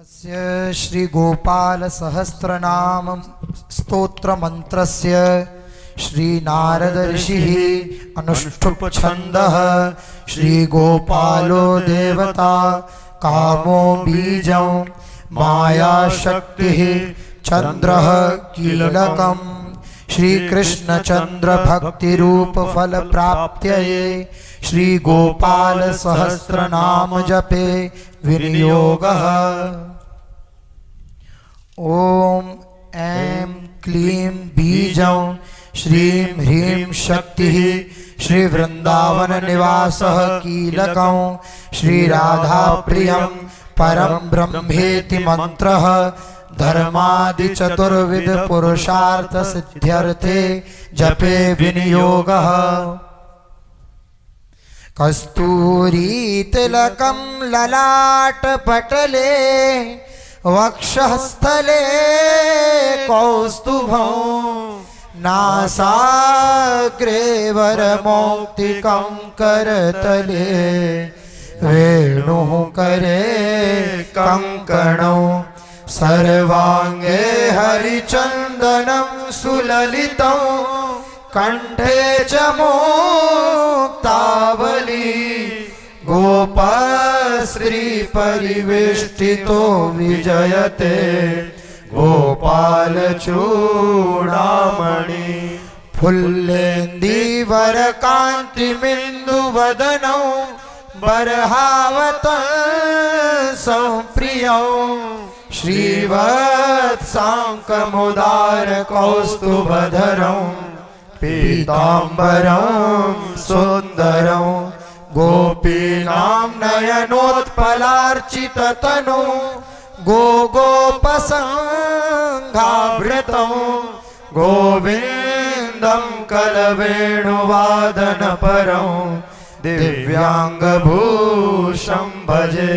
अस्य श्री गोपाल सहस्रनाम स्तोत्र मंत्रस्य श्री नारद ऋषिः अनुष्ठुप छन्दः श्री गोपालो देवता कामो बीजं माया शक्तिः चंद्रः कीलकम् श्री कृष्ण चंद्र भक्ति रूप फल प्राप्त्यये श्री गोपाल सहस्रनाम जपे विनियोगः। ओम ऐं क्लीं बीजं श्रीं ह्रीं शक्तिः श्री वृंदावन निवासः कीलकं श्री राधा प्रियं परम ब्रह्मेति मंत्रः धर्मादि चतुर्विध पुरुषार्थ सिद्ध्यर्थे जपे विनियोगः। कस्तूरी तिलकं ललाट पटले वक्षस्थले कौस्तुभं नासाग्रे वरमौक्तिकं करतले वेणुः करे कंकणौ सर्वांगे हरिचंदनं सुललितं कंठे च मुक्तावली गोपश्री परिवेष्टितो विजयते गोपाल चूड़ामणि फुल्लेन्दीवर कान्तिमिन्दुवदनौ बर्हावतं प्रियौ श्रीवत्साङ्कमुदार कौस्तुभधरं पीताम्बरं सुन्दरं गोपीनां नयनोत्पलार्चिततनु गोपसंघावृतं गोविन्दं कलवेणुवादनपरं दिव्यांगभूषं भजे।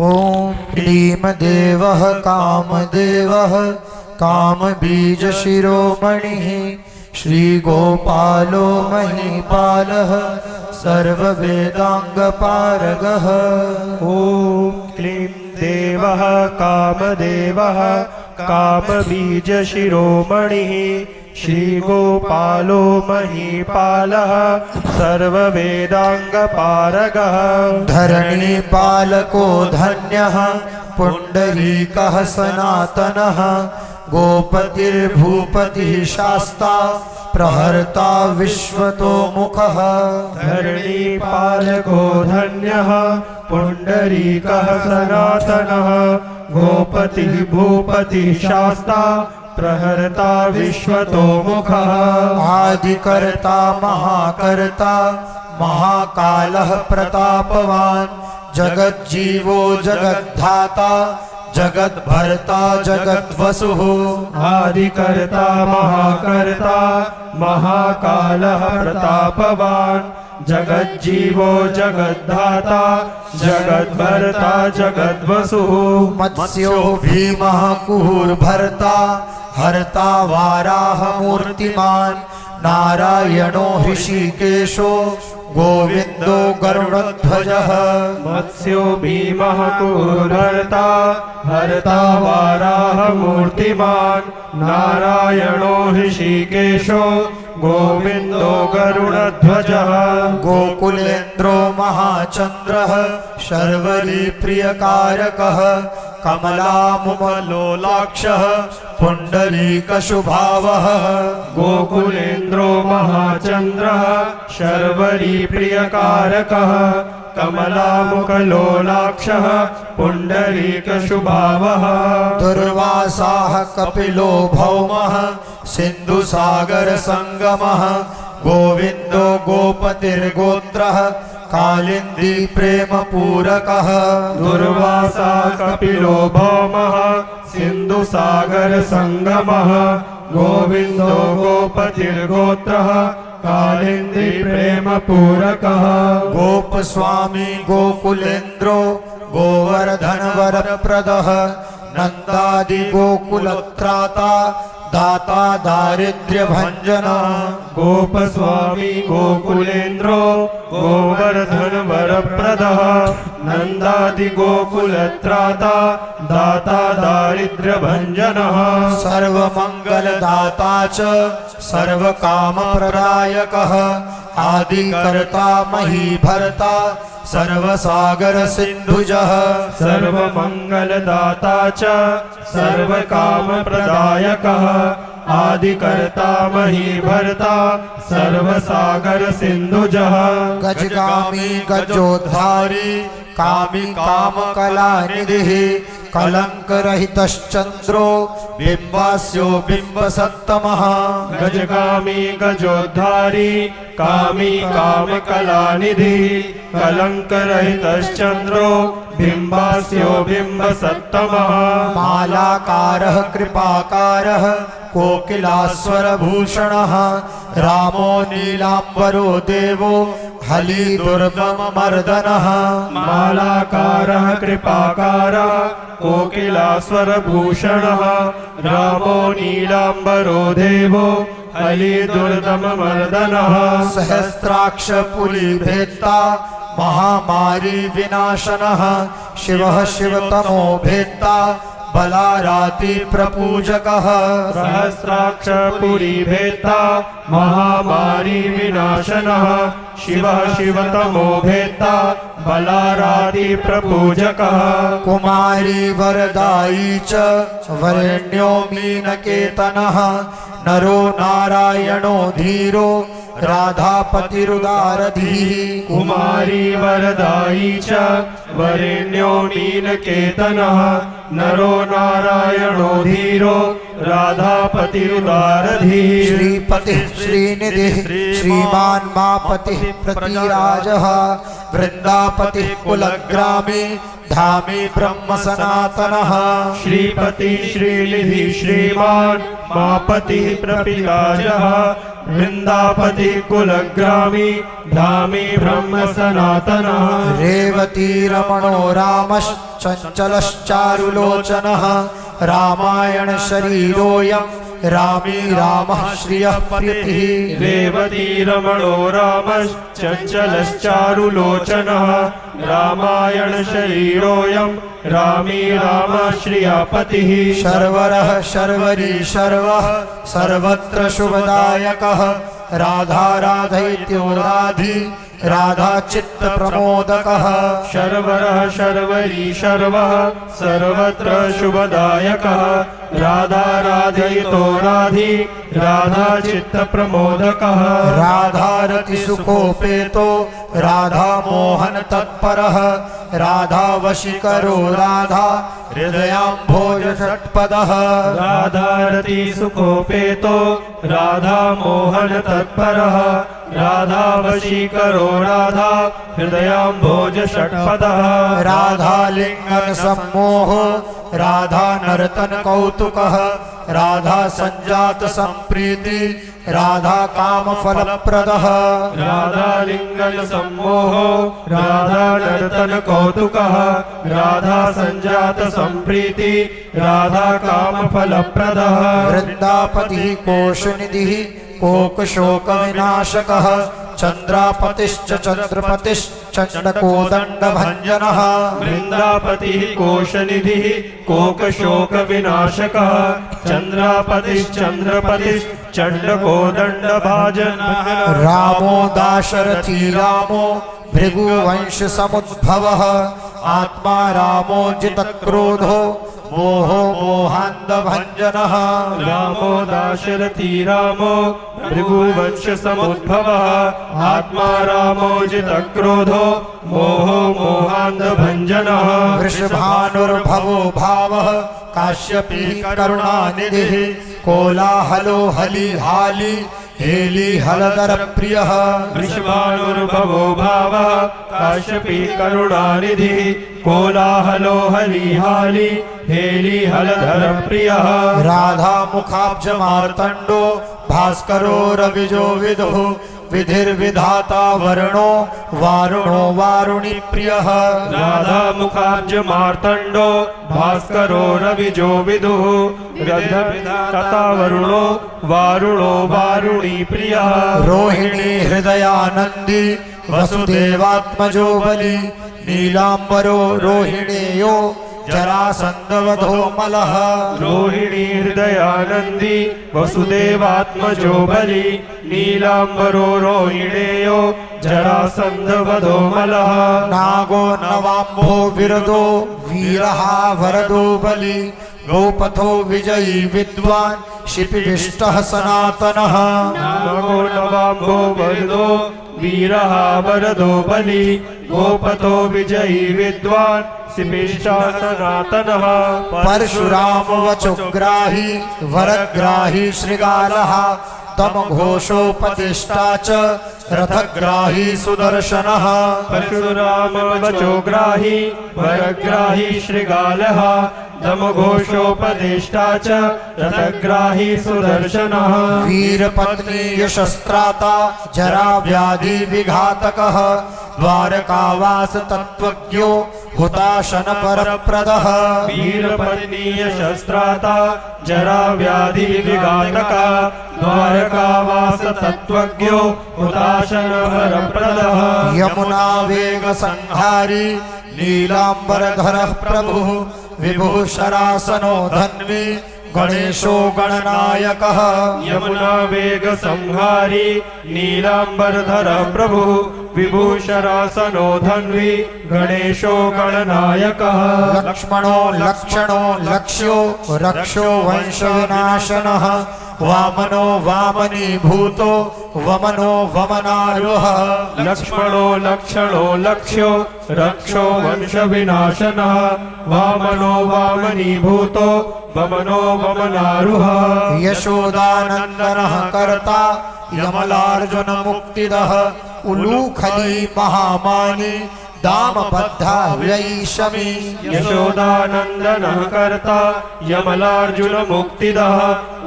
ओम क्लीं देवः कामदेवः कामबीजशिरोमणिः श्रीगोपालो महीपालः सर्ववेदांगपारगः। ॐ क्लीं देवः कामदेवः कामबीजशिरोमणिः श्रीगोपालो महीपालः सर्ववेदांगपारगः। धरणीपालको धन्यः पुण्डरीकः सनातनः गोपतिर्भूपतिः शास्ता प्रहर्ता विश्वतोमुखः। धरणीपालको धन्यः पुण्डरीकः सनातनः गोपतिः भूपतिः शास्ता प्रहर्ता विश्वतोमुखः। आदिकर्ता महाकर्ता महाकालः प्रतापवान् जगज्जीवो जगद्धाता जगद्भर्ता जगद्वसुः। आदिकर्ता महाकर्ता महाकालः प्रतापवान् जगज्जीवो जगद्धाता जगद्भर्ता जगद्वसुः। मत्स्यो भीमः कुहुर्भर्ता हर्ता वाराह मूर्तिमान् नारायणो हृषिकेशो गोविंदो गरुडध्वजः। मत्स्यो भीमः कुहुर्भर्ता हर्ता वाराह मूर्तिमान् नारायणो हृषिकेशो गोविंदो गरुडध्वजः। गोकुलेन्द्रो महाचंद्रः शर्वरी प्रियकारकः कमलामुमलोलाक्षः पुण्डरीकशुभावः। गोकुलेन्द्रो महाचंद्रः शर्वरी प्रियकारकः कमलामुखलोलाक्षः पुण्डरीकशुभावः। दुर्वासाः कपिलो भौमः सिन्धुसागर संगमः गोविंदो गोपतिर्गोत्रः कालिंदी प्रेम पूरकः। दुर्वासा कपिलो भौमः सिन्धुसागर संगमः गोविंदो गोपतिर्गोत्रः कालिंदी प्रेम पूरकः। गोपस्वामी गोकुलेन्द्रो गोवर्धन वरप्रदः नंदादि गोकुलत्राता दाता दारिद्र्य भंजना। गोपस्वामी गोकुलेन्द्रो गोवर्धन वरप्रदः नन्दादि गोकुलत्राता दाता दारिद्र्यभञ्जनः सर्वमङ्गलदाता च सर्वकामप्रदायकः आदिकर्ता महीभर्ता सर्वसागरसिन्धुजः सर्वमङ्गलदाता च सर्वकामप्रदायकः आदिकर्ता महीभर्ता सर्वसागरसिन्धुजः गजगामी गजोद्धारी कामी कामकलानिधिः कलङ्करहितश्चन्द्रो बिम्बास्यो बिम्बसत्तमः गजगामी गजोद्धारी कामी कामकलानिधि कलङ्करहितश्चन्द्रो बिम्बास्यो बिम्बसत्तमः मालाकारः कृपाकारः कोकिलास्वरभूषणः रामो नीलाम्बरो देवो हलिदुर्गममर्दनः मालाकारः कृपाकारः कोकिलास्वरभूषणः रामो नीलाम्बरो देवो हलिदुर्दममर्दनः सहस्राक्षपुरीभेत्ता महामारी विनाशनः शिवः शिवतमो भेत्ता बलाराति प्रपूजकः सहस्राक्षपुरीभेत्ता महामारी विनाशनः शिवः शिवतमो भेत्ता बलाराति प्रपूजकः कुमारी वरदायी च वरेण्यो मीनकेतनः नरो नारायणो धीरो राधापतिरुदारधीः कुमारी वरदायी च वरेण्यो नीलकेतनः नरो नारायणो धीरो राधापतिरुदारधीः श्रीपतिः श्रीनिधिः श्रीमान् मापतिः प्रतिराजः वृन्दापतिः कुलग्रामी धामी ब्रह्म सनातनः श्रीपति श्रीनिधि श्रीमान् मापतिः प्रपिराजः वृन्दापति कुलग्रामी धामी ब्रह्म सनातनः रेवती रमणो रामश्चञ्चलश्चारुलोचनः रामायण शरीरोऽयं रामी रामः श्रियः प्रीतिः रेवती रमणो रामश्चञ्चलश्चारुलोचनः रामायण शरीरोऽयं रामी राम श्रियापतिः शर्वरः शर्वरी शर्वः सर्वत्र शुभदायकः राधा राधैत्यो राधि राधा चित्त प्रमोदकः शर्वरः शर्वरी शर्वः सर्वत्र शुभदायकः राधा राधयितो राधि राधा चित्त प्रमोदकः राधारति सुखोपेतो राधा मोहन तत्परः राधा वशीकरो राधा हृदयाम्भोज षट्पदः राधारति सुखोपेतो राधा मोहन तत्परः राधा वशीकरो राधा हृदयाम्भोज षट्पदः राधा लिंगन सम्मोहो राधा नर्तन कौतुकः राधा संजात संप्रीति राधा काम फलप्रदः राधा लिंगन सम्मोहो राधा नर्तन कौतुकः राधा संजात संप्रीति राधा काम फलप्रदः वृंदापतिः कोशनिधिः कोकशोक विनाशकः चंद्रापतिश्च चंद्रपतिश्चंडकोदंड भंजनः वृंदापतिः कोशनिधिः कोकशोक विनाशकः चंद्रापतिश्चंद्रपतिश्चंडकोदंड भाजनः रामो दाशरथी रामो भृगुवंश समुद्भवः आत्मा रामो जितक्रोधो मोहो मोहान्ध भंजनः रामो दाशरथी रामो भृगुवंश समुद्भवः आत्मा रामो जितक्रोधो मोहो मोहान्ध भंजनः वृषभानुर्भवो भावः काश्यपी करुणानिधिः कोलाहलो हलिहाली हेली हलधर प्रियः वृषभानुर्भवो भावः काश्यपी करुणानिधिः कोलाहलो हलिहाली हेली हलधर प्रियः राधा मुखाब्ज मार्तंडो भास्करो रविजो विदुः विधिर्विधाता वरुणो वारुणो वारुणी प्रियः राधा मुखाब्ज मार्तंडो भास्करो रविजो विदुः विधिर्विधाता वरुणो वारुणो वारुणी प्रियः रोहिणी हृदयानंदी वसुदेवात्मजो बलि नीलाम्बरो रोहिणेयो जरासन्दवधो मलः रोहिणी हृदयानन्दी वसुदेवात्मजो बलि नीलाम्बरो रोहिणेयो जरासन्धवधो मलः नागो नवाम्भो विरदो वीरः वरदो बलि गोपथो विजयी विद्वान् शिपिविष्टः सनातनः नागो नवाम्भो वरदो वीरः वरदो बलि गोपतो विजयी विद्वान् शिपिष्टः सनातनः परशुराम वचोग्राही वरग्राही श्रृगालः तमघोषोपदिष्टा च रथग्राही सुदर्शनः परशुराम वचोग्राही वरग्राही श्रृगालः दमघोषोपदेष्टा च रथग्राही सुदर्शनः वीरपत्नी यशस्त्राता जरा व्याधि विघातकः द्वारकावास तत्त्वज्ञो हुताशन परप्रदः वीरपत्नीय शस्त्राता जरा व्याधि विघातका द्वारकावास तत्त्वज्ञो हुताशन परप्रदः यमुना वेग संहारी नीलांबरधरः प्रभुः विभुः शरासनो धन्वी गणेशो गणनायकः यमुना वेग संहारी नीलांबरधर प्रभु विभूषरासनो धन्वी गणेशो गणनायकः लक्ष्मणो लक्षणो लक्ष्यो रक्षो वंश विनाशनः वामनो वामनी भूतो वमनो वमनारुः लक्ष्मणो लक्षणो लक्ष्यो रक्षो वंश विनाशनः वामनो वामनीभूतो वमनो वमनारुः यशोदानन्दनः कर्ता यमलार्जुन मुक्तिदः उलूखली महामानी दामबद्धा वैषमी यशोदानन्दनः कर्ता यमलार्जुन मुक्तिदः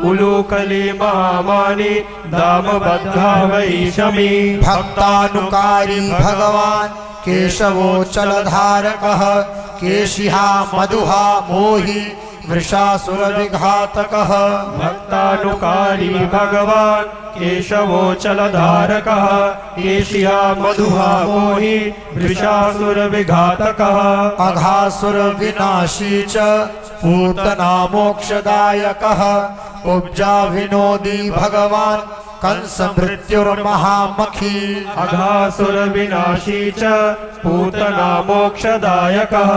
उलूकली महामानी दामबद्धा वैषमी भक्तानुकारी भगवान् केशवोचलधारकः केशिहा मधुहा मोहि वृषासुरविघातकः भक्तानुकारी भगवान् केशवोचलधारकः केशिया मधुहा मोहि वृषासुरविघातकः अघासुरविनाशी च पूतना मोक्षदायकः कुब्जा विनोदी भगवान् कंस मृत्युर्महामखी अघासुर विनाशी च पूतना मोक्षदायकः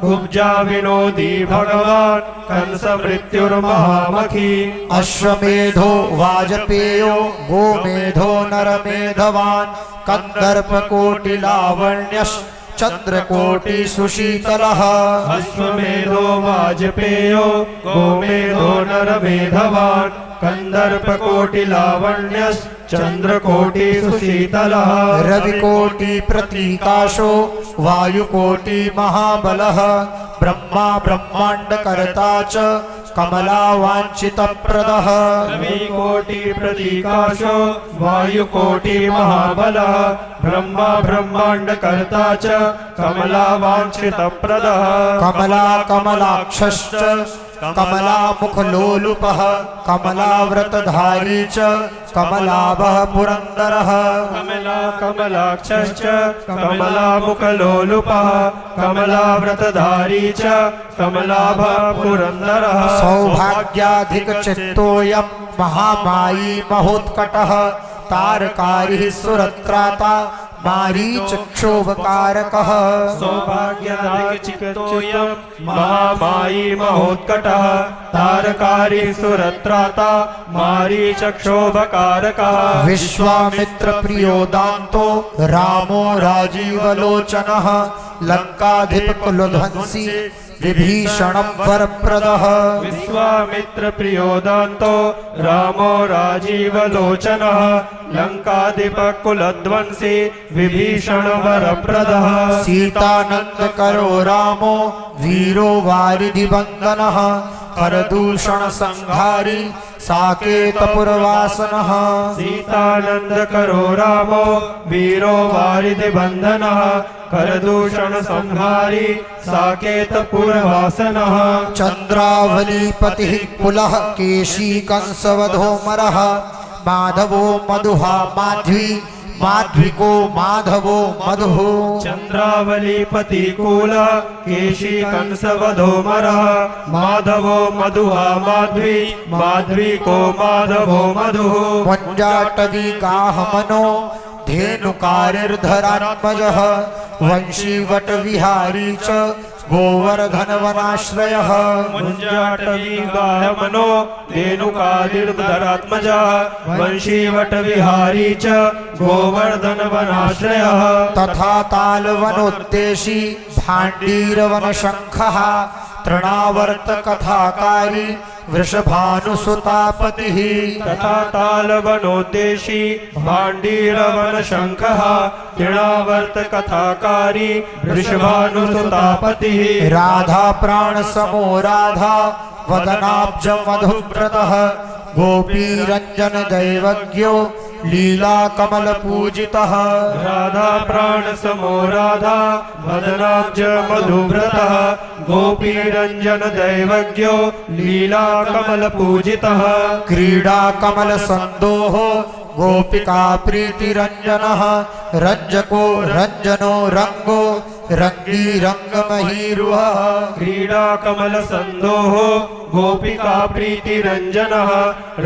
कुब्जा विनोदी भगवान् कंस मृत्युर्महामखी अश्वमेधो वाजपेयो गोमेधो नरमेधवान् कंदर्पकोटिलावण्यश् चंद्रकोटि सुशीतलः अश्वमेधो वाजपेयो गोमेधो नरमेधवान् कंदर्पकोटिलावण्यश्चन्द्रकोटि सुशीतलः रविकोटि प्रतीकाशो वायुकोटि महाबलः ब्रह्मा ब्रह्मांडकर्ता च कमला वाञ्छितप्रदः रविकोटि प्रतीकाशो वायुकोटि महाबलः ब्रह्मा ब्रह्मांडकर्ता च कमला वाञ्छितप्रदः कमला कमलाक्षश्च कमलामुखलोलुपः कमलाव्रतधारी च कमलाभः पुरन्दरः कमला कमलाक्षश्च कमलामुखलोलुपः कमलाव्रतधारी च कमलाभः पुरन्दरः सौभाग्याधिकचित्तोऽयं महामायी महोत्कटः तारकारिः सुरत्राता मारीचक्षोभकारकः सौभाग्याधिकचित्तोऽयं महामायी महोत्कटः तारकारी सुरत्राता मारीचक्षोभकारकः विश्वामित्रप्रियो दान्तो रामो राजीवलोचनः लङ्काधिपकुलध्वंसी विभीषणं वरप्रदः विश्वामित्र प्रियोदान्तो रामो राजीवलोचनः लङ्काधिपकुलध्वंसी विभीषण वरप्रदः सीतानन्दकरो रामो वीरो वारिधिवन्दनः करदूषण संहारी साकेतपुरवासनः सीतानन्दकरो रामो वीरो वारिधिबन्धनः करदूषण संहारी साकेतपुरवासनः चन्द्रावलीपतिः कुलः केशी कंसवधो मरः माधवो मधुहा माध्वी माध्विको माधवो मधुः चंद्रावलीपतिकूल केशी कंसवधोमरः माधवो मधुहा माध्वी माध्विको माधवो मधुः मुञ्जाटवीकाहमनो धेनुकारिर्धरात्मजः वंशीवटविहारी च गोवर्धनवनाश्रयः मुञ्जाटवीगाहमनो धेनुकारिर्धरात्मजः वंशीवटविहारी च गोवर्धनवनाश्रयः तथा तालवनोद्देशी भाण्डीरवनशङ्खः तृणावर्तकथाकारी वृषभानुसुतापतिः तथा तालवनोद्देशी भाण्डीरवनशङ्खः तृणावर्तकथाकारी वृषभानुसुतापतिः राधा प्राणसमो राधा वदनाब्ज मधुव्रतः गोपीरञ्जन दैवज्ञो लीला कमल पूजितः राधा प्राण समो राधा वदनाब्ज मधुव्रतः गोपीरञ्जन दैवज्ञो लीला कमल पूजितः क्रीडा कमल संदोह गोपिका प्रीतिरञ्जनः रञ्जको रञ्जनो रङ्गो रङ्गी रङ्गमहीरुहः क्रीडा कमल संदोह गोपिका प्रीतिरञ्जनः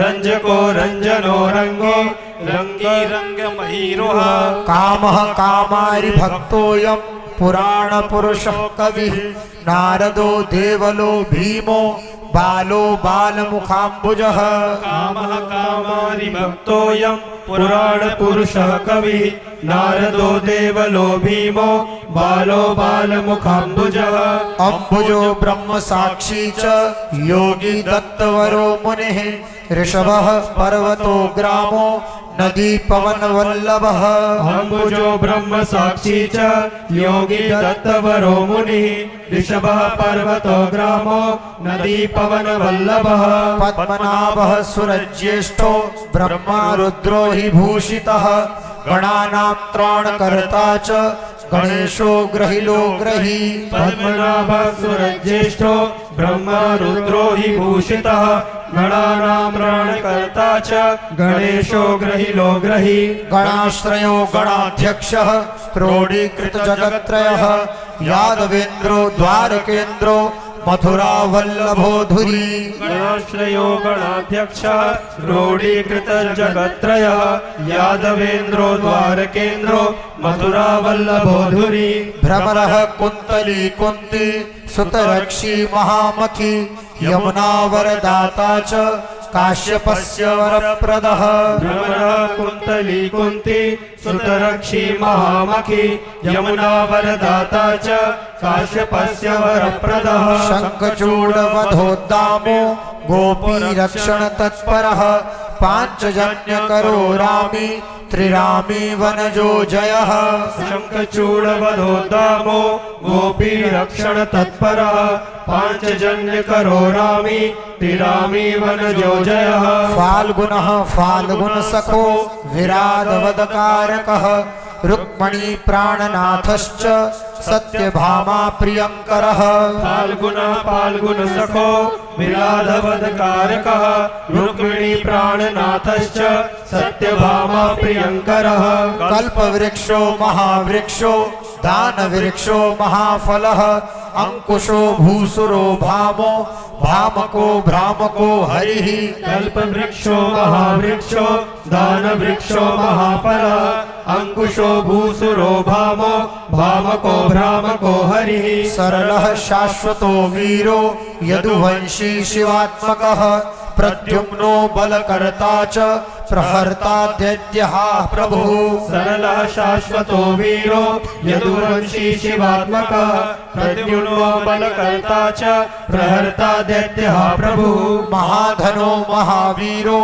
रञ्जको रञ्जनो रङ्गो रङ्गी रङ्गमहीरुहः कामः कामारि भक्तोऽयं पुराणपुरुषः कविः नारदो देवलो भीमो बालो बालमुखाम्बुजः कामः कामारि भक्तोऽयं पुराणपुरुषः कविः नारदो देवलो भीमो बालो बालमुखाम्बुजः अम्बुजो ब्रह्म साक्षी च योगी दत्तवरो मुनिः ऋषभः पर्वतो ग्रामो नदी पवन वल्लभः अम्बुजो ब्रह्म साक्षी च योगी दत्तवरो मुनिः ऋषभः पर्वतो ग्रामो नदी पवन वल्लभः पद्मनाभः सुरज्येष्ठो ब्रह्मा रुद्रो हि भूषितः गणानां त्राणकर्ता च गणेशो ग्रहिलो ग्रही पद्मनाभः सुरज्येष्ठो ब्रह्मा रुद्रो हि भूषितः गणानां प्राणकर्ता च गणेशो ग्रहिलो ग्रही गणाश्रयो गणाध्यक्षः क्रोडीकृत जगत्त्रयः यादवेन्द्रो द्वारकेन्द्रो मथुरा वल्लभो धुरी गणाश्रयो गणाध्यक्षः क्रोडीकृत जगत्त्रयः यादवेन्द्रो द्वारकेन्द्रो मथुरा वल्लभो धुरी भ्रमरः कुन्तली कुन्ती सुतरक्षी महामखी यमुना वरदाता च काश्यपस्य वरप्रदः भ्रमरः कुन्तली कुन्ती सुतरक्षी महामखी यमुना वरदाता च काश्यपस्य वरप्रदः शङ्खचूडवधोद्दामो गोपीरक्षण तत्परः पाञ्चजन्यकरो रामी त्रिरामी वनजो जयः शङ्खचूडवधोद्दामो गोपीरक्षण तत्परः पाञ्चजन्यकरो रामी त्रिरामी वनजो जयः फाल्गुनः फाल्गुनसखो विराधवदकारकः रुक्मणी प्राणनाथश्च सत्यभामा प्रियङ्करः फाल्गुनः फाल्गुनसखो विराधवदकारकः रुक्मिणी प्राणनाथश्च सत्यभामा प्रियङ्करः कल्पवृक्षो महावृक्षो दानवृक्षो महाफलः अंकुशो भूसुरो भामो भामको भ्रामको हरिः कल्पवृक्षो महावृक्षो दानवृक्षो महाफलः अंकुशो भूसुरो भामो भामको भ्रामको हरिः सरलः शाश्वतो वीरो यदुवंशी शिवात्मकः प्रद्युम्नो बलकर्ता च प्रहर्ता दैत्यः प्रभुः सरलः शाश्वतो वीरो यदुवंशी शिवात्मकः प्रद्युम्नो बलकर्ता च प्रहर्ता दैत्यः प्रभुः महाधनो महावीरो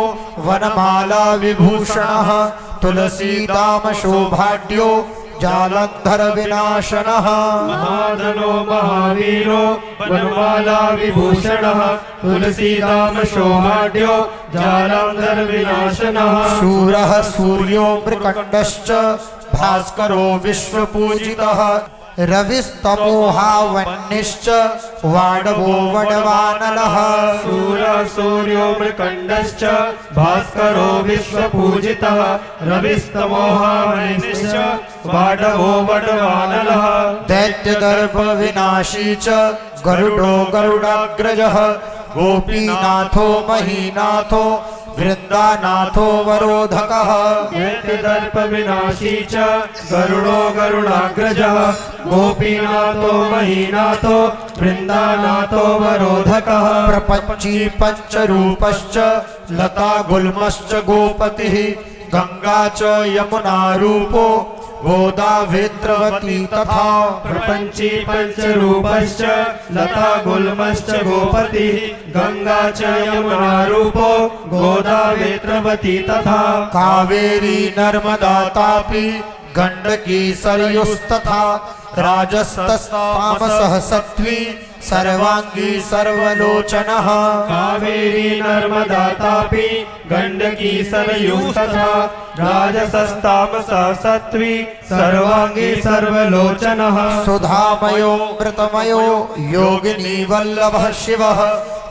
वनमाला विभूषणः तुलसीदाम शोभाढ्यो जालंधर विनाशनः महाधनो महावीरो वनमाला विभूषणः तुलसीदाम शोभाढ्यो जालंधर विनाशनः शूरः सूर्यो मृकण्डश्च भास्करो विश्वपूजितः रविस्तमोहावन्निश्च वाडवो वडवानलः शूरः रविस्तमोऽहर्निशश्च सूर्यो मृकण्डश्च भास्करो विश्वपूजितः रविस्तमोऽहर्निशश्च वाडवो वडवानलः दैत्यदर्प विनाशी च गरुडो गरुडाग्रजः गोपीनाथो महीनाथो वृन्दानाथो वरोधकः दैत्यदर्प विनाशी च गरुडो गरुडाग्रजः गोपीनाथो महीनाथो वृन्दानाथो वरोधकः प्रपञ्ची पञ्चरूपश्च लता गुल्मश्च गोपतिः गंगा च यमुना रूपो गोदावेत्रवती तथा प्रपञ्ची पञ्चरूपश्च लता गुल्मश्च गोपतिः गंगा च यमुना रूपो गोदावेत्रवती तथा कावेरी नर्मदा तापी गण्डकी सरयुस्तथा राजस्तस्तामसः सत्त्वी सर्वांगी सर्वलोचनः कावेरी नर्मदा तापी गण्डकी सरयूस्तथा राजसस्तामसः सत्त्वी सर्वांगी सर्वलोचनः सुधामयो मृतमयो योगिनी वल्लभः शिवः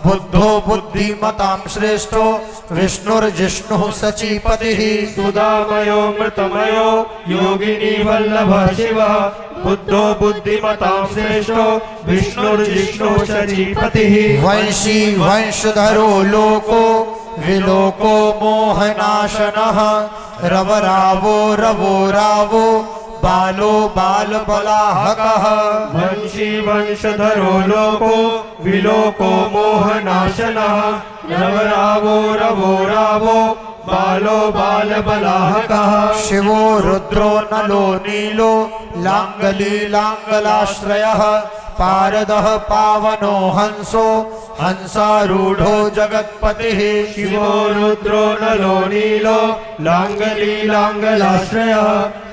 बुद्धो बुद्धिमतां श्रेष्ठो विष्णुर्जिष्णुः सचीपतिः सुधामयो मृतमयो योगिनी वल्लभः शिवः बुद्धो बुद्धिमतां श्रेष्ठो विष्णुर्जिष्णुः सचीपतिः वंशी वंशधरो लोको विलोको मोहनाशनः रवरावो रवो रावो बालो बाल बलाहकः वंशी वंशधरो लोको विलोको मोहनाशनः रवरावो रवो रावो बालो बाल बलाहकः शिवो रुद्रो नलो नीलो लांगली लांगलाश्रयः पारदः पावनो हंसो हंसारूढ़ो जगत्पतिः शिवो रुद्रो नलो नीलो लांगली लांगलाश्रयः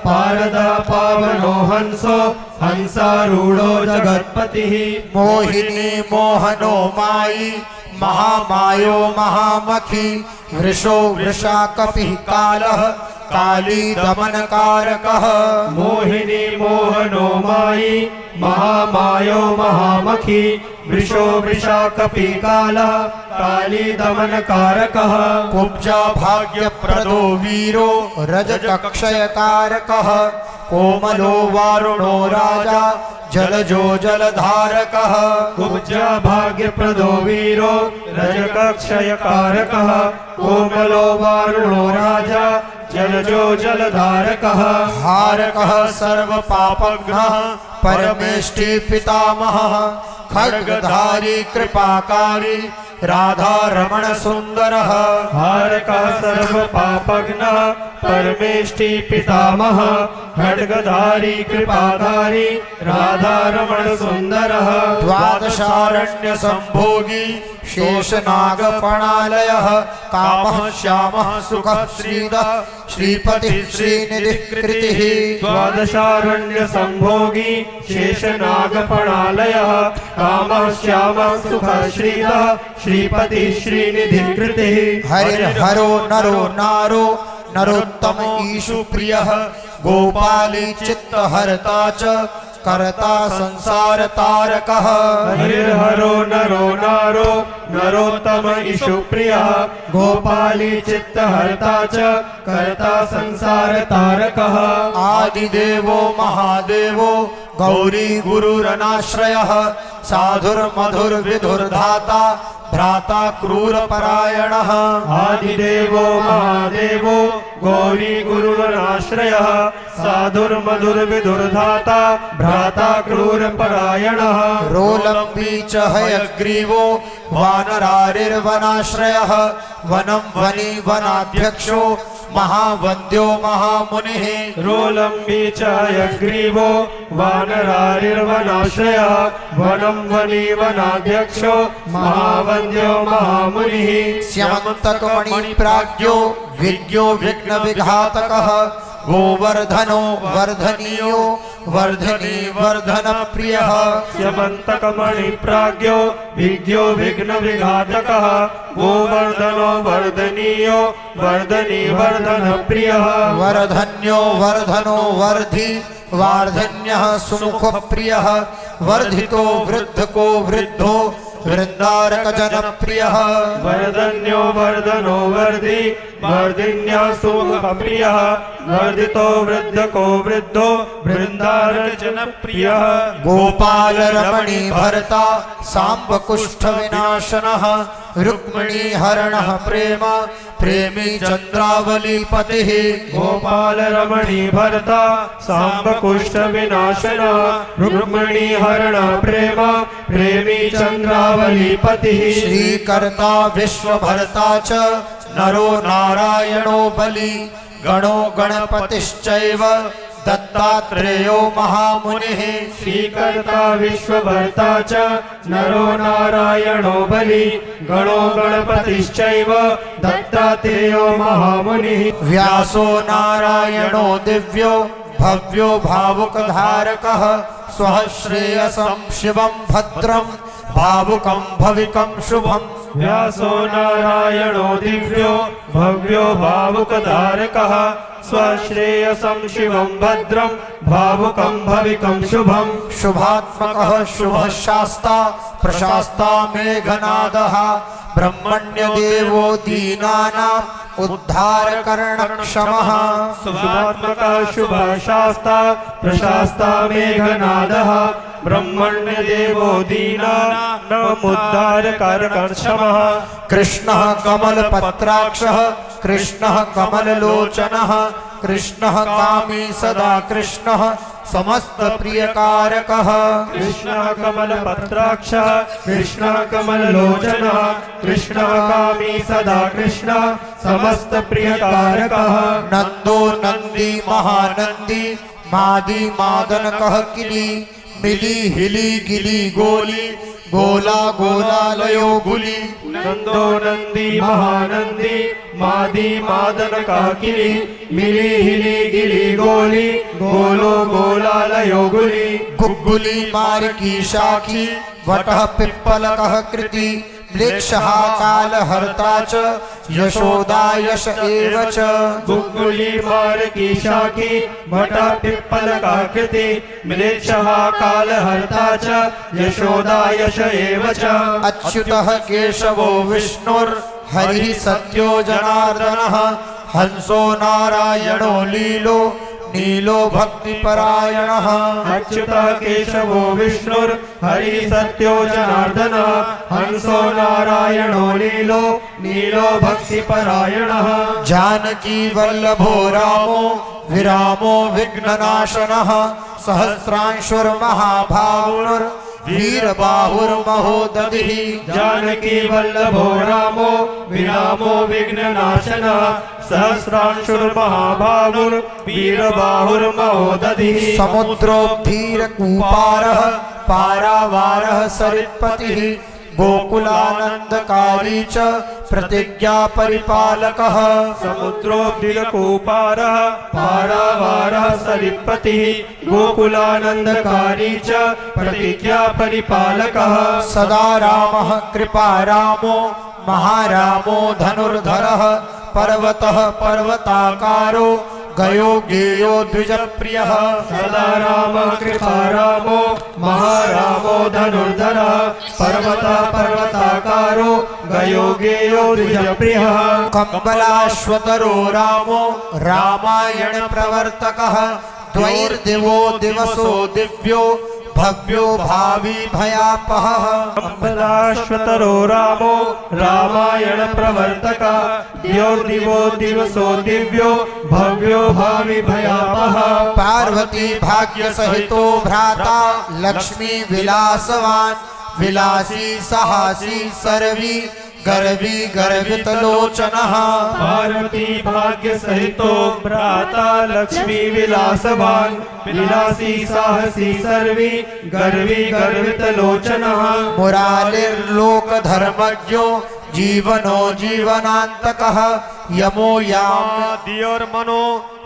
पारदः पावनो हंसो हंसारूढ़ो जगत्पतिः मोहिनी मोहनो मायी महामायो महामखी वृषो वृषाकपिः कालः काली दमनकारकः मोहिनी मोहनो मायी महामायो महामखी वृषो वृषाकपि कालः काली दमनकारकः कुब्जा भाग्यप्रदो वीरो रजतक्षयकारकः कोमलो वारुणो राजा जलजो जलधारकः कुब्जा भाग्यप्रदो वीरो रजकक्षयकारकः कोमलो वारुणो राजा जलजो जलधारकः हारकः सर्वपापघ्नः परमेष्टि पितामहः खड्गधारी कृपाकारी राधा रमण सुंदरः हारकः सर्वपापघ्नः परमेष्टि पितामहः खड्गधारी कृपाधारी राधा रमण सुंदरः द्वादशारण्य संभोगी शेषनागफणालयः कामः श्यामः सुखः श्रीदः श्रीपतिः श्रीनिधिः कृतिः द्वादशारण्य संभोगी शेषनागफणालयः कामः श्यामः सुखः श्रीदः श्रीपतिः श्रीनिधिः कृतिः हरिर्हरो नरो नारो नरोत्तम ईशु प्रियः गोपाली चित्तहर्ता च करता संसार तारकः हरिर्हरो नरो नारो नरोत्तम ईशु प्रियः गोपाली चित्तहर्ता च कर्ता संसार तारकः आदिदेवो महादेवो गौरी गुरुरनाश्रयः साधुर्मधुर्विधुर्धाता भ्राता क्रूरपरायणः आदिदेवो महादेवो गौरी गुरुरनाश्रयः साधुर्मधुर्विधुर्धाता भ्राता क्रूरपरायणः रोलम्बी च हयग्रीवो वानरारिर्वनाश्रयः वनं वनी वनाध्यक्षो महावन्द्यो महामुनिः रोलम्बी च हयग्रीवो वानरारिर्वनाश्रयः वनं वनी वनाध्यक्षो महावन्द्यो महामुनिः स्यमन्तकमणिप्राज्ञो विज्ञो विघ्नविघातकः गोवर्धनो वर्धनीयो वर्धनी वर्धनप्रियः स्यमन्तकमणिप्राज्ञो विज्ञो विघ्नविघातकः गोवर्धनो वर्धनीयो वर्धनी वर्धनप्रियः वर्धन्यो वर्धनो वर्धि वार्धन्यः सुमुखप्रियः वर्धितो वृद्धको वृद्धो वृन्दारक जनप्रियः वरदन्यो वर्धनो वर्धि वर्धिन्या सुखप्रियः वर्धितो वृद्धको वृद्धो वृन्दारक जनप्रियः गोपाल रमणी भरता सांब कुष्ठ विनाशनः रुक्मिणी हरणः प्रेम प्रेमी चंद्रावली पतिः गोपाल रमणी भरता सांब कुष्ठ विनाशना रुक्मिणी हरण प्रेम प्रेमी चंद्रावली पतिः श्रीकर्ता विश्वभर्ता च नरो नारायणो बली गणो गणपतिश्चैव दत्तात्रेयो महामुनिः श्रीकर्ता विश्वभर्ता च नरो नारायणो बली गणो गणपतिश्चैव दत्तात्रेयो महामुनिः व्यासो नारायणो दिव्यो भव्यो भावुकधारकः स्वः श्रेयसं शिवं भद्रं भावुकं भविकं शुभम् व्यासो नारायणो दिव्यो भव्यो भावुकधारकः स्वश्रेयसं शिवं भद्रं भावुकं भविकं शुभम् शुभात्मकः शुभः शास्ता प्रशास्ता मेघनादः ब्रह्मण्य देवो दीनानाम् उद्धारकर्णक्षमः शुभात्मकः शुभः शास्ता प्रशास्ता मेघनादः ब्रह्मण्य देवो दीनानामुद्धारकर्णक्षमः कृष्णः कमलपत्राक्षः कृष्णः कमललोचनः कृष्णः कामी सदा कृष्णः समस्त प्रियकारकः कृष्णः कमलपत्राक्षः कृष्णः कमललोचनः कृष्णः कामी सदा कृष्णः समस्त प्रियकारकः नंदो नंदी महानंदी मादी मादनकः किली मिली हिली गिली गोली गोला गोला लयो गुली नंदो नंदी महानंदी मादी मादन काकिली मिली हिली गिली गोली गोलो गोलालयो गुली गुग्गुली मारिकी शाखी वटः पिप्पलकः कृति म्लेच्छः कालहर्ता च यशोदा यश एव च गुग्गुली मारकी शाखी भटा पिप्पल काकृति म्लेच्छः कालहर्ता च यशोदा यश एव च अच्युतः केशवो विष्णुर्हरिः सत्यो जनार्दनः हंसो नारायणो लीलो नीलो भक्तिपरायणः अच्युतः केशवो विष्णुर् हरि सत्यो जनार्दनः हंसो नारायणो नीलो नीलो भक्तिपरायणः जानकी वल्लभो रामो विरामो विघ्ननाशनः सहस्रांशुर्महाभावुर्वीरबाहुर्महोदधिः जानकी वल्लभो रामो विरामो विघ्ननाशनः सहस्रांशुर्महाभावुर्वीरबाहुर्महोदधिः समुद्रोद्धीरकूपारः पारावारः सरित्पतिः गोकुलानन्दकारी च प्रतिज्ञा परिपालकः समुद्रोद्दिगकूपारः पारावारः सरित्पतिः गोकुलानन्दकारी च प्रतिज्ञा परिपालकः सदा रामः कृपा रामो महारामो धनुर्धरः पर्वतः पर्वताकारो गयो गेयो द्विजप्रियः सदा रामः कृपा रामो महारामो धनुर्धरः पर्वतः पर्वताकारो गयो गेयो द्विजप्रियः कम्बलाश्वतरो रामो रामायण प्रवर्तकः द्वैर्दिवो दिवसो दिव्यो भव्यो भावी भयापहः कम्बलाश्वतरो रामो रामायण प्रवर्तकः द्योर्दिवो दिवसो दिव्यो भव्यो भावि भयापहः पार्वती भाग्य सहितो भ्राता लक्ष्मी विलासवान विलासी साहसी सर्वी गर्वी गर्वित लोचनः पार्वती भाग्य सहितो भ्राता लक्ष्मी विलासवान विलासी साहसी सर्वी गर्वी गर्वित लोचनः मुरालिर्लोक धर्मज्ञो जीवनो जीवनान्तकः यमो याम्योर्मनो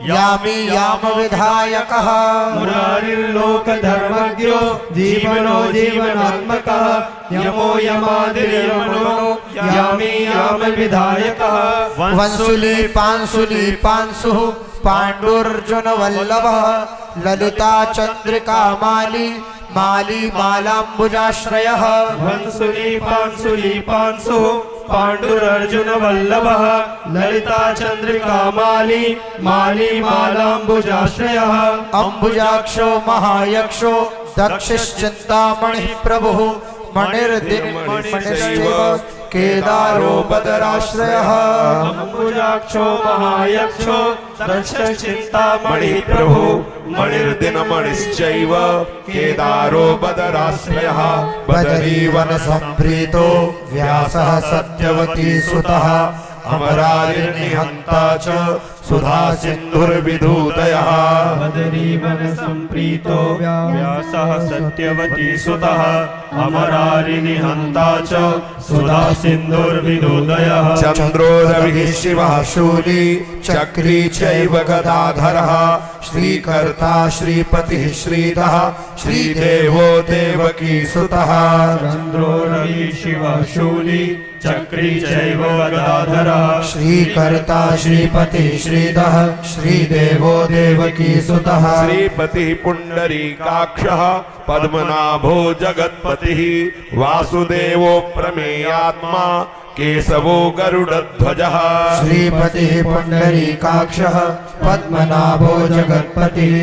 यामी याम विधायकः मुरारिर्लोक धर्मज्ञो जीवनो जीवनात्मकः यमो यमादिर्यमनो यामी याम विधायकः वंसुली पांसुः पांडुर्जुन वल्लभः ललिता चंद्रिका माली माली मालाम्बुजाश्रयः वंशुलीपांशुलीपांशुः पाण्डुरर्जुन वल्लभः ललिता चन्द्रिका माली माली मालाम्बुजाश्रयः अम्बुजाक्षो महायक्षो दक्षिश्चिन्तामणिः प्रभुः मणिर्दिनमणिश्चैव केदारो बदराश्रयः अम्बुजाक्षो महायक्षो दक्षचिन्तामणिः प्रभु मणिर्दिनमणिश्चैव केदारो बदराश्रयः बदरीवन सम्प्रीतो व्यासः सत्यवती सुतः अमरारिर्निहन्ता च सुधा सिन्धुर्विधूतयः बदरीवन सम्प्रीतो व्यासः सत्यवती सुतः अमरारिनिहन्ता च सुधा सिन्धुर्विदोदयः चन्द्रो रविः शिवः शूली चक्री चैव गदाधरः श्रीकर्ता श्रीपतिः श्रीधः श्रीदेवो देवकी सुतः चन्द्रो रवि शिवः शूली चक्री चैव गदाधरः श्रीकर्ता श्रीपति श्रीधः श्रीदेवो देवकी सुतः श्रीपतिः पुण्डरीकाक्षः पद्मनाभो जगत्पतिः वासुदेवो प्रमेयात्मा केशवो गरुडध्वजः श्रीपतिः पुण्डरीकाक्षः पद्मनाभो जगत्पतिः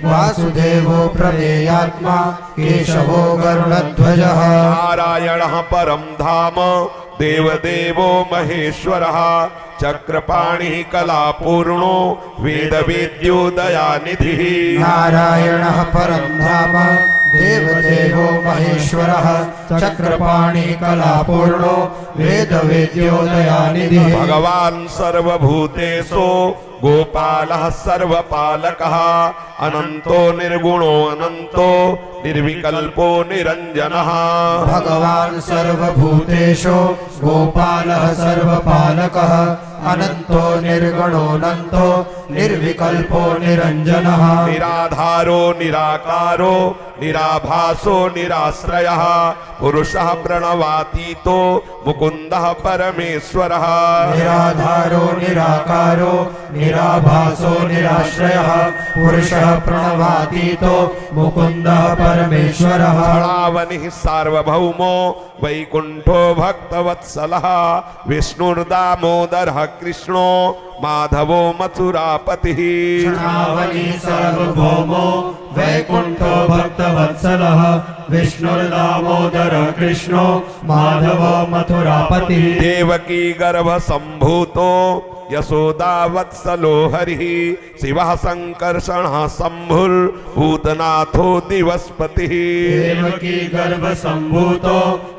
वासुदेवो प्रमेयात्मा केशवो गरुडध्वजः नारायणः परं धाम देवदेवो महेश्वरः चक्रपाणिः कलापूर्णो वेदवेद्यो दयानिधिः नारायणः परं धाम देवदेवो महेश्वरः चक्रपाणि कलापूर्णो वेदवेद्यो दयानिधिः भगवान् सर्वभूतेषु गोपालः सर्वपालकः अनन्तो निर्गुणो अनन्तो निर्विकल्पो निरञ्जनः भगवान् सर्वभूतेषु गोपालः सर्वपालकः अनन्तो निर्गुणोऽनन्तो निर्विकल्पो निरञ्जनः निराधारो निराकारो निराभासो निराश्रयः पुरुषः प्रणवातीतो मुकुन्दः परमेश्वरः निराधारो निराकारो निराभासो निराश्रयः पुरुषः प्रणवातीतो मुकुन्दः परमेश्वरः फलावनिः सार्वभौमो वैकुण्ठो भक्तवत्सलः विष्णुर्दामोदरः कृष्णो माधवो मथुरापतिः श्रावणी सार्वभौमो वैकुण्ठो भक्तवत्सलः विष्णुर्दामोदर कृष्णो माधव मथुरापतिः देवकी गर्भसम्भूतो यशोदावत्सलो हरिः शिवः सङ्कर्षणः शम्भुर्भूतनाथो दिवस्पतिः देवकी गर्भसम्भूतो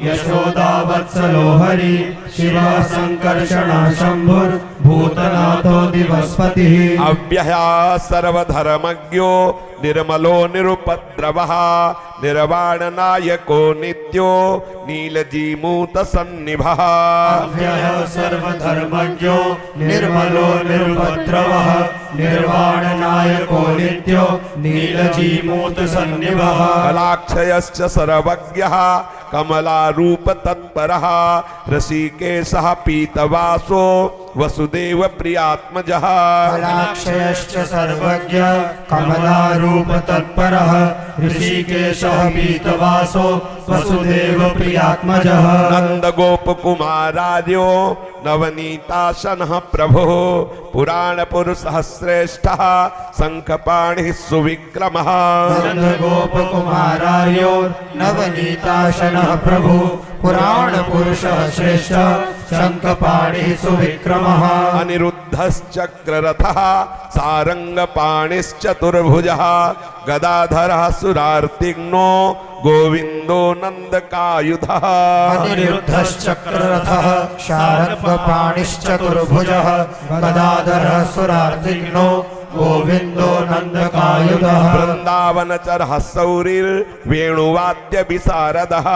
यशोदावत्सलो हरि शिवः सङ्कर्षणः शम्भुर्भूतनाथो दिवस्पतिः अव्ययः सर्वधर्मज्ञो निर्मलो निरुपद्रवः निर्वाणनायको नित्यो नीलजीमूतसन्निभः अव्ययः सर्वधर्मज्ञो निर्मलो निरुपद्रवः निर्वाणनायको नित्यो नीलजीमूतसन्निभः कलाक्षयश्च सर्वज्ञः कमलारूपतत्परः ऋषिकेशः पीतवासो वसुदेव प्रियात्मजः कलाक्षयश्च सर्वज्ञ कमलारूपतत्परः ऋषिकेशः पीतवासो वसुदेव प्रियात्मजः नन्दगोपकुमारार्यो नवनीताशनः प्रभुः पुराणपुरुषः श्रेष्ठः शङ्खपाणिः सुविक्रमः नन्दगोपकुमारार्यो नवनीताशनः प्रभु पुराणपुरुषः श्रेष्ठः शङ्खपाणिः सुविक्रमः अनिरुद्धश्चक्ररथः सारङ्गपाणिश्चतुर्भुजः गदाधरः सुरार्तिघ्नो गोविन्दो नन्दकायुधः अनिरुद्धश्चक्ररथः शारङ्गपाणिश्चतुर्भुजः गदाधरः सुरार्तिघ्नो गोविन्दो नन्दकायुधः वृन्दावनचरः सौरिर्वेणुवाद्यविशारदः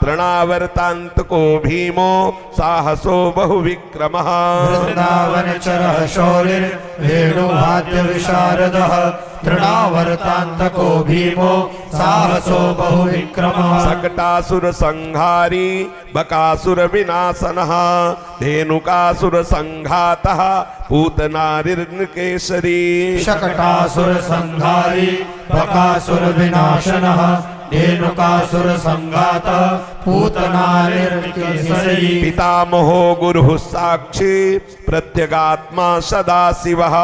तृणावर्तान्तको भीमो साहसो बहुविक्रमः वृन्दावनचरः शौरिर्वेणुवाद्यविशारदः तृणावर्तान्तको भीमो साहसो बहुविक्रमः सकटासुरसंहारी बकासुरविनाशनः धेनुकासुरसंघातः पूतनारिर्नृकेसरी शकटासुरसंहारी बकासुरविनाशनः धेनुकासुर संघातः पूतनानिर्केसरी पितामहो गुरुः साक्षी प्रत्यगात्मा सदाशिवः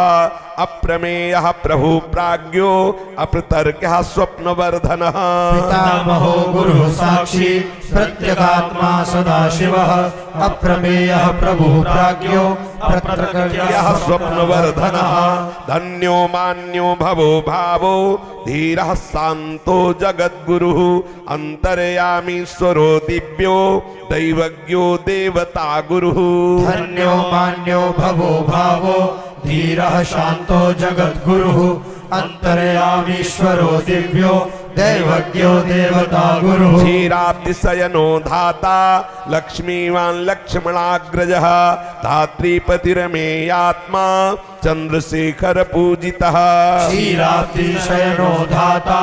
अप्रमेयः प्रभु प्राज्ञो अप्रतर्क्यः स्वप्नवर्धनः पितामहो गुरुः साक्षी प्रत्यगात्मा सदाशिवः अप्रमेयः प्रभु प्राज्ञो यः स्वप्नवर्धनः धन्यो मान्यो भवो भावो धीरः शान्तो जगद्गुरुः अन्तर्यामीश्वरो दिव्यो दैवज्ञो देवता गुरुः धन्यो मान्यो भवो भावो धीरः शान्तो जगद्गुरुः अन्तर्यामीश्वरो दिव्यो दैवज्ञो देवता गुरुः क्षीराब्धिशयनो धाता लक्ष्मीवान् लक्ष्मणाग्रजः धात्रीपतिरमेयात्मा चन्द्रशेखर पूजितः क्षीराब्धिशयनो धाता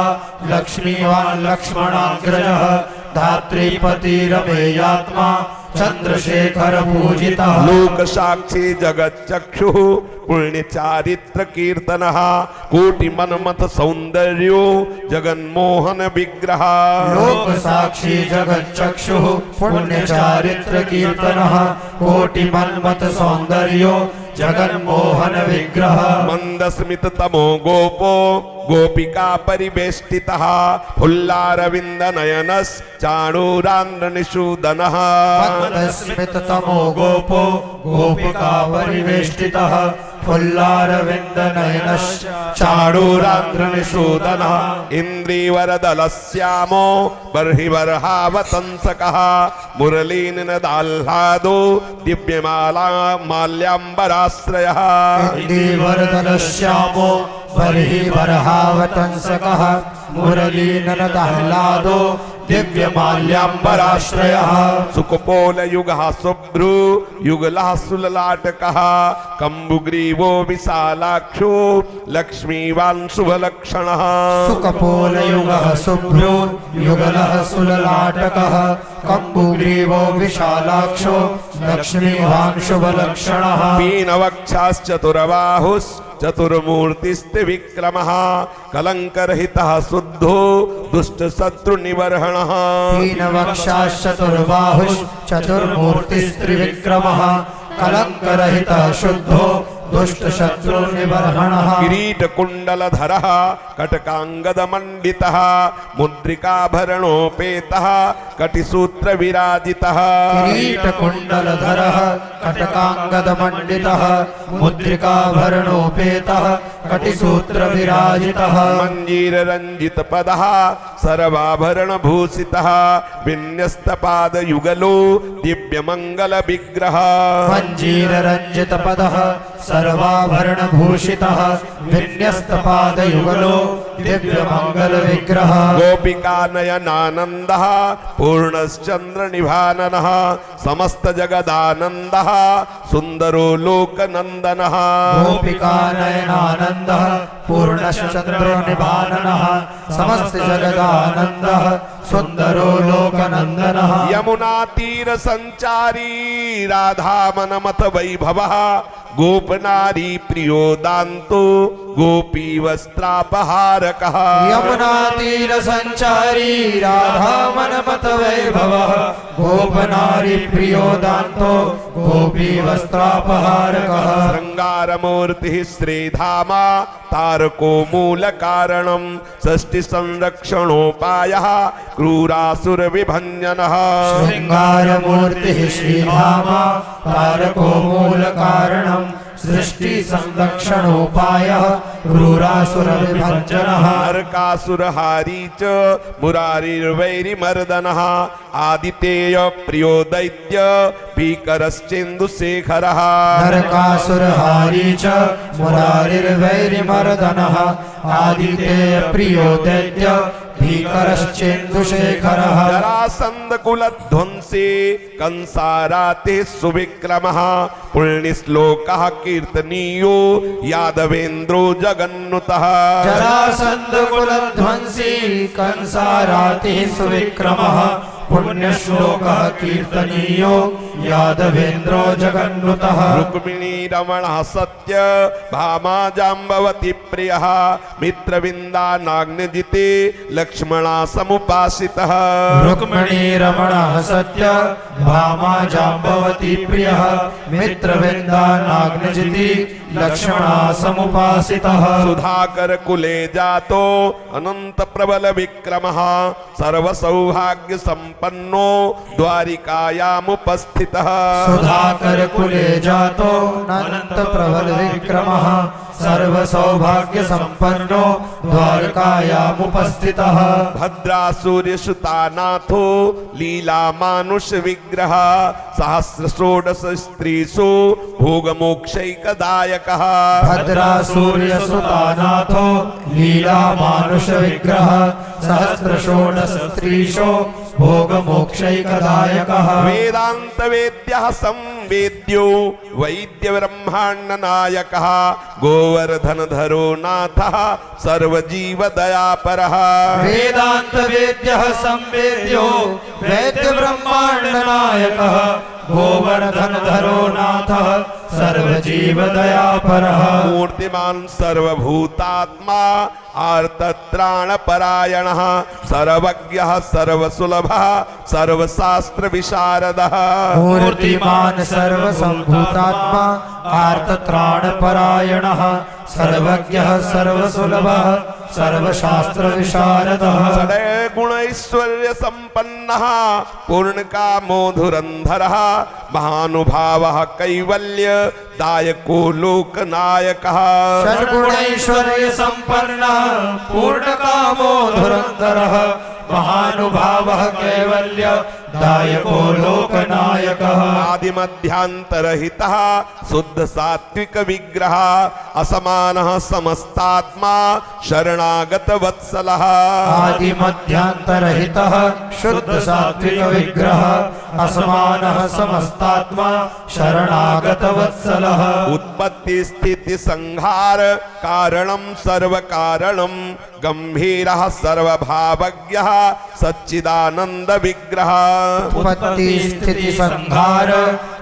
लक्ष्मीवान् लक्ष्मणाग्रजः धात्रीपतिरमेयात्मा चंद्रशेखर पूजितः लोक साक्षी जगच्चक्षुः पुण्यचारित्र कीर्तनः कोटि मनमथ सौंदर्यो जगन्मोहन विग्रह लोक साक्षी जगच्चक्षुः पुण्यचारित्र कीर्तनः कोटि मन्मथ सौंदर्यो जगन्मोहन विग्रह मंदस्मित तमो गोपो गोपिका परिवेष्टितः फुल्लारविंद नयनस् चाणूरांध्र निषूदनः मंदस्मित तमो गोपो गोपिका परिवेष्टितः फुल्लारविंद नयनश्च चाणूरांध्र निषूदनः इंद्रीवरदलस्यामो बर्हिवर्हावतंसकः मुरलीनिनदाह्लादो दिव्यमाला माल्याम्बराश्रयः इंदीवरदलश्यामो बर्हिवर्हावतंसकः मुरलीननदाह्लादो दिव्यमाल्याम्बराश्रयः सुकपोलयुगः शुभ्रू युगलः सुललाटकः कम्बुग्रीवो विशालाक्षो लक्ष्मीवान् शुभलक्षणः सुकपोलयुगः शुभ्रो युगलः सुललाटकः कम्बुग्रीवो विशालाक्षो लक्ष्मीवान् शुभलक्षणः पीनवक्षाश्चतुरबाहुश्चतुर्मूर्तिस्त्रिविक्रमः कलङ्करहितः शुद्धो दुष्टशत्रुनिबर्हणः तीनवक्षाश्चतुर्बाहुश्चतुर्मूर्तिस्त्रिविक्रमः कलङ्करहितः शुद्धो दुष्टशत्रुनिबर्हणः किरीटकुण्डलधरः कटकाङ्गदमण्डितः मुद्रिकाभरणोपेतः कटिसूत्रविराजितः किरीटकुण्डलधरः कटकाङ्गदमण्डितः मुद्रिकाभरणोपेतः कटिसूत्रविराजितः मञ्जीररञ्जितपदः सर्वाभरणभूषितः विन्यस्तपादयुगलो दिव्यमङ्गलविग्रहः मञ्जीररञ्जितपदः सर्वाभरणभूषितः विन्यस्तपादयुगलो दिव्यमङ्गलविग्रहः गोपिकानयनानन्दः पूर्णश्चन्द्रनिभाननः समस्तजगदानन्दः सुन्दरो लोकनन्दनः गोपिकानयनानन्दः पूर्णश्चन्द्रनिभाननः समस्तजगदानन्दः सुन्दरो लोकनन्दनः यमुनातीरसञ्चारी राधामनमथ वैभवः गोपनारी प्रियोदान्तो गोपी वस्त्रापहारकः यमुनातीरसञ्चारी राधामनमथ वैभवः गोपनारी प्रियोदान्तो गोपी वस्त्रापहारकः शृङ्गारमूर्तिः श्रीधामा तारको मूलकारणं षष्टिसंरक्षणोपायः क्रूरासुरविभञ्जनः शृङ्गारमूर्तिः श्रीधामा तारको मूलकारणं सृष्टि संरक्षणोपायः क्रूरासुरविभञ्जनः नरकासुरहारी च मुरारिर्वैरिमर्दनः आदितेय प्रियो दैत्य भीकरश्चेन्दुशेखरः नरकासुरहारी च मुरारिर्वैरिमर्दनः आदितेय प्रियो दैत्य भीकरश्चेन्दुशेखरः जरासन्दकुलध्वंसी कंसाराते सुविक्रमः पुण्यश्लोकः कीर्तनीयो यादवेन्द्रो जगन्नुतः जरासन्दकुलध्वंसी कंसारातिः सुविक्रमः पुण्यश्लोकः कीर्तनीयो यादवेन्द्रो जगन्नुतः रुक्मिणी रमणः सत्य भामा जाम्बवती प्रियः मित्रविन्दानाग्निजिते लक्ष्मणा समुपासितः रुक्मिणी रमणः सत्य भामा जाम्बवती प्रियः मित्रविन्दानाग्निजिति लक्ष्मणा समुपासितः सुधाकर कुले जातो अनंत प्रबल विक्रमः सर्व सौभाग्य संपन्नो द्वारिकायामुपस्थितः सुधाकर कुले जातो अनंत प्रबल विक्रमः सर्व सौभाग्य संपन्नो द्वारकायामुपस्थितः भद्रासूर्य सुतानाथो लीला मानुष विग्रह सहस्र षोडश स्त्रीसु भोगमोक्षैकदायकः भद्रासूर्य सुतानाथो लीला मानुष विग्रह सहस्र षोडश स्त्रीशो भोगमोक्षैकदायकः वेदांत वेद्यः संवेद्यो वैद्य ब्रह्मांड नायकः गोवर्धनधरो नाथः सर्वजीव दयापरः वेदांत वेद्यः संवेद्यो वैद्य ब्रह्मांड नायकः गोवर्धनधरो नाथः सर्वजीव दयापरः मूर्तिमान सर्वभूतात्मा आर्तत्राणपरायणः सर्वज्ञः सर्वसुलभः सर्वशास्त्र विशारदः मूर्तिमान सर्वसंभूतात्मा आर्तत्राणपरायणः सर्वज्ञः सर्वसुलभः सर्वशास्त्र विशारदः गुणैश्वर्य संपन्नः पूर्णकामो धुरन्धरः महानुभावः कैवल्य दायको लोकनायकः षड्गुणैश्वर्य संपन्नः पूर्णकामो धुरन्धरः महानुभावः कैवल्य दायको लोकनायकः आदिमध्यांतरहितः शुद्ध सात्विक विग्रह असमानः समस्तात्मा शरणागत वत्सलः आदिमध्यांतरहितः शुद्ध सात्विक विग्रह असमानः समस्तात्मा शरणागत वत्सलः उत्पत्ति स्थिति संहार कारणं सर्व कारणं गंभीरः सर्वभावज्ञः सच्चिदानंद विग्रह उत्पत्ति स्थिति संहार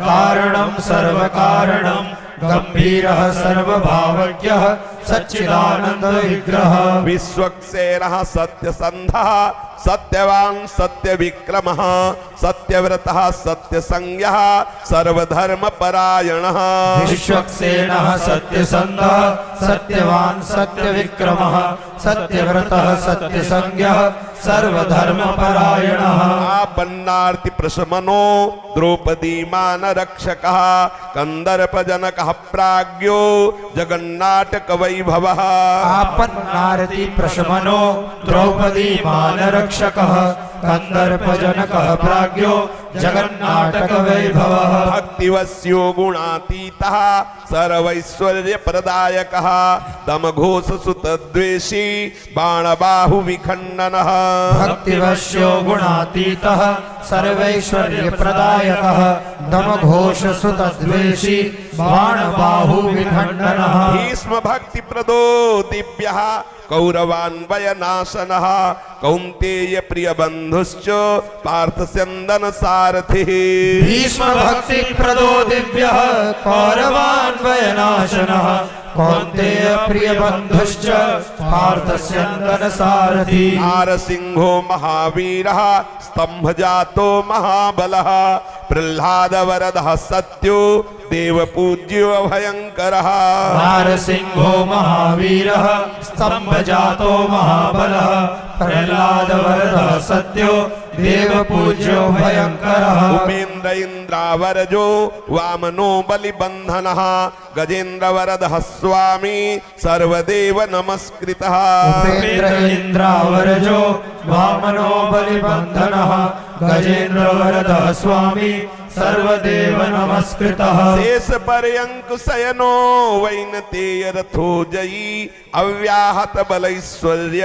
कारणं सर्व कारणं गंभीरः सर्वभावज्ञः सच्चिदानंद विग्रह विश्वक्सेनः सत्यसन्धः सत्यवान् सत्यविक्रमः सत्यव्रतः सत्यसंज्ञः सर्वधर्मपरायणः विश्वक्सेनः सत्यसन्धः सत्यवान् सत्यविक्रमः सत्यव्रतः सत्यसंज्ञः सर्वधर्मपरायणः आपन्नार्ति प्रशमनो द्रौपदी मानरक्षकः कंदर्पजनकः प्राज्ञो जगन्नाटक वैभवः आपन्नारति प्रशमनो द्रौपदी मानरक्षकः कंदर्पजनकः प्राज्ञो जगन्नाटक वैभवः भक्तिवस्यो गुणातीतः सर्वैश्वर्य प्रदायकः दमघोष सुतद्वेषी बाणबाहु विखण्डनः भक्तिवश्यो गुणातीतः सर्वैश्वर्य प्रदायकः दमघोष सुतद्वेषी बाणबाहु विखण्डनः भीष्म भक्ति प्रदो दिव्यः कौरवान्वयनाशनः कौन्तेय प्रिय बन्धुश्च पार्थस्यन्दन सारथिः भीष्म भक्ति प्रदो दिव्यः कौरवान्वयनाशनः कौन्तेय प्रिय बन्धुश्च पार्थस्यन्दन सारथी नारसिंहो महावीरः स्तम्भजातो महाबलः प्रह्लाद वरदः सत्यो देवपूज्यो भयङ्करः नारसिंहो महावीरः स्तम्भजातो महाबलः प्रह्लाद वरदः सत्यो देवपूज्यो भयङ्करः उपेन्द्र इन्द्रावरजो वामनो बलिबन्धनः गजेन्द्र वरदः स्वामी सर्वदेव नमस्कृतः उपेन्द्र इन्द्रावरजो वामनो बलिबन्धनः गजेन्द्र वरदः स्वामी सर्वदेव नमस्कृतः शेष पर्यंक शयनो वैनतेय रथो जयी अव्याहत बलैश्वर्य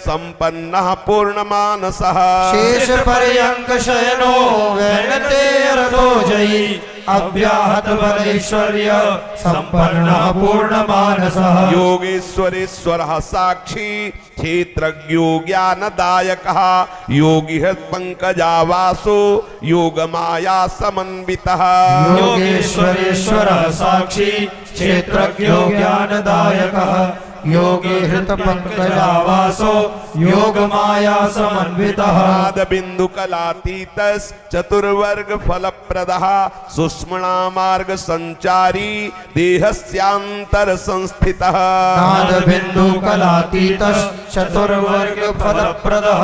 संपन्नः पूर्णमानसः शेष पर्यंक शयनो वैनतेय रथो जयी अव्याहत बलैश्वर्य संपन्नः पूर्णमानसः योगेश्वरेश्वरः साक्षी क्षेत्रज्ञो ज्ञानदायकः योगी पंकजावासो योगमाया समन्वितः योगेश्वरेश्वरः साक्षी क्षेत्रज्ञो ज्ञानदायकः योगी हृत पंकजावासो योग माया समन्वितः बिंदु कलातीत चतुर्वर्ग फलप्रदः सुष्मणा मार्ग संचारी देहस्यांतर संस्थितः नाद बिंदु कलातीत चतुर्वर्ग फलप्रदः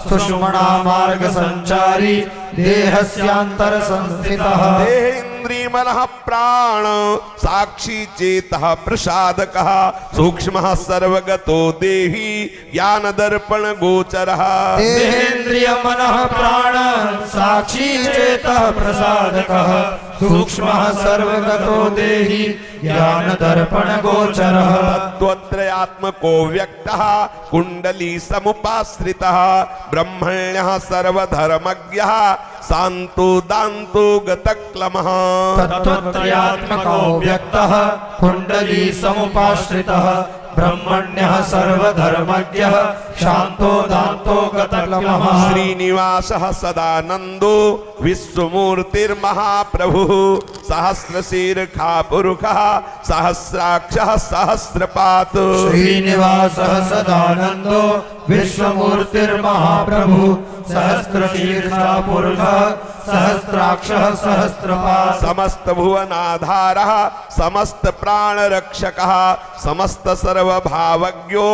सुषुम्ना मार्ग संचारी देहस्यांतर संस्थितः देहेन्द्रिय मनः प्राण साक्षी चेतः प्रसादकः सूक्ष्मः सर्वगतो देही ज्ञान दर्पण गोचरः देहेन्द्रिय मनः प्राण साक्षी चेतः प्रसादकः सूक्ष्मः सर्वगतो देहि ज्ञान दर्पण गोचरः तत्त्वत्रयात्मको व्यक्तः कुंडली समुपाश्रितः ब्रह्मण्यः सर्वधर्मज्ञः शांतो दान्तो गतक्लमः तत्त्वत्रयात्मको व्यक्तः कुंडली समुपाश्रितः ब्रह्मण्यः सर्वधर्मज्ञः शांतो दान्तो गतक्लमः श्रीनिवासः सदानंदो विश्वमूर्तिर्महाप्रभुः सहस्रशीर्षा पुरुषः सहस्राक्षः सहस्रपात् श्रीनिवासः सदानंदो विश्वमूर्तिर्महाप्रभु सहस्रशीर्षा पुरुषः सहस्राक्षः सहस्रपात् समस्त भुवनाधारः समस्त प्राणरक्षकः समस्त सर्वभावज्ञो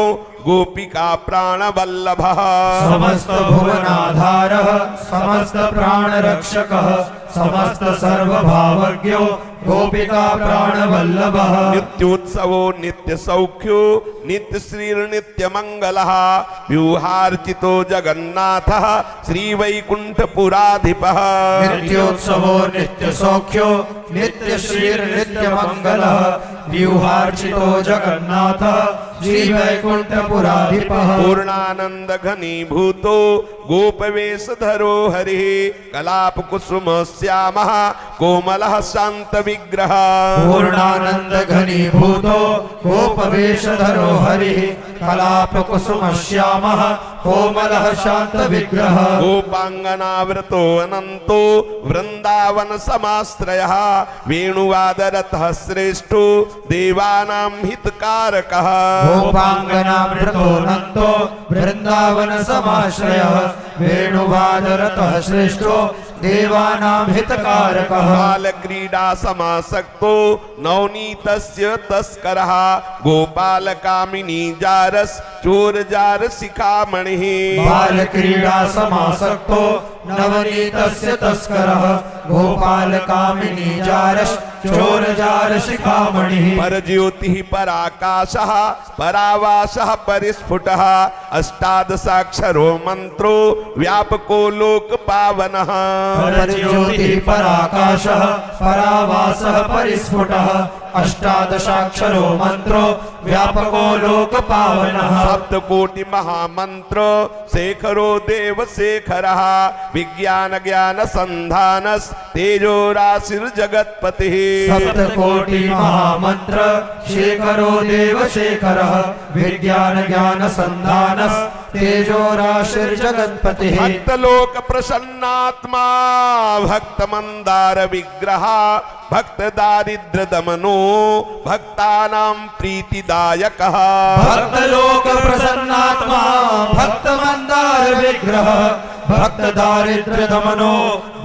गोपिका प्राणवल्लभः समस्त भुवनाधारः समस्त प्राणरक्षकः समस्त सर्वभावज्ञो गोपिका प्राणवल्लभः नित्योत्सवो नित्य सौख्यो नित्य श्रीर् नित्य मंगलः व्यूहार्चितो जगन्नाथः श्री वैकुंठपुराधिपः नित्योत्सवो नित्य सौख्यो नित्य श्रीर् नित्य मंगलः व्यूहार्चितो जगन्नाथः श्री वैकुंठपुराधिपः पूर्णानंद घनीभूतो गोपवेशधरो हरिः कलाप कुसुम श्यामः कोमलः शांत विग्रह पूर्णानंद घनीभूतो गोपवेशधरो हरिः कलाप कुसुम श्यामः कोमलः शांत विग्रह गोपांगनावृतो अनंतो वृंदावन समाश्रयः वेणुवादरतः श्रेष्ठो देवानां हितकारकः गोपांगनामृतो नंतो वृंदावन समाश्रयः वेणुवादरतः श्रेष्ठो देवानां हितकारकः बालक्रीडा समासक्तो नवनीतस्य तस्करः गोपालकामिनी जारस चोर जार शिखामणिः बालक्रीडा समासक्तो नवनीतस्य तस्करः गोपालकामिनी जारस चोर जार शिखामणिः परज्योतिः पराकाशः परावासः परिस्फुटः अष्टादशाक्षरो मंत्रो व्यापको लोक पावनः परज्योतिः पराकाशः परावासः परिस्फुटः अष्टादशाक्षरो मंत्रो व्यापको लोक पावनः सप्तकोटि महामंत्र शेखरो देव शेखरः विज्ञान ज्ञान संधानस तेजो राशिर जगत्पतिः सप्तकोटि महामंत्र शेखरो देव शेखरः विज्ञान ज्ञान संधानस तेजो राशिर्जगत्पतिः भक्तलोक प्रसन्नात्मा भक्त मंदार विग्रह भक्त दारिद्र दमनो भक्तानां प्रीतिदायकः भक्तलोक प्रसन्नात्मा भक्त मंदार विग्रह भक्त दारिद्र दमनो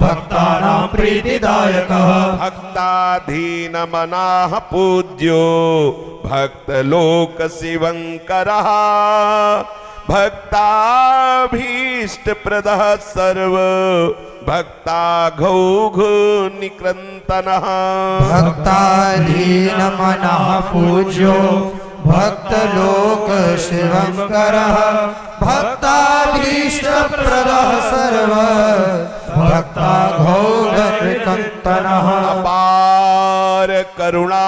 भक्तानां प्रीतिदायकः भक्ताधीन मनाः पूज्यो भक्तलोक शिवंकरः भक्ताभीष्ट प्रदः सर्व भक्ताघौघ निकृन्तनः भक्ताधीन मनः पूज्यो भक्तलोक शिवंकरः भक्ताभीष्ट प्रदः सर्व भक्ताघौघ निकृन्तनः अपार करुणा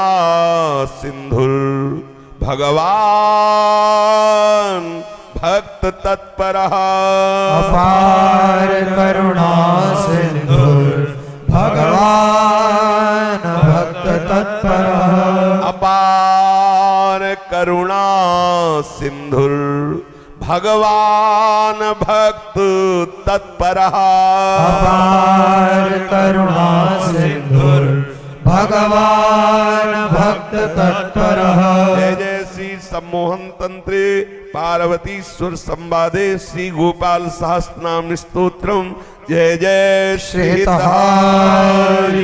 सिंधुर भगवान भक्त तत्परः अपार करुणा सिंधुर भगवान सिंधुर भगवान भक्त तत्परः अपार करुणा सिंधुर भगवान भक्त तत्परः। जय जय श्री सम्मोहन तंत्रे पार्वतीश्वर संवादे श्री गोपाल सहस्रनाम स्तोत्रम। जय जय श्री श्रीहरिवंश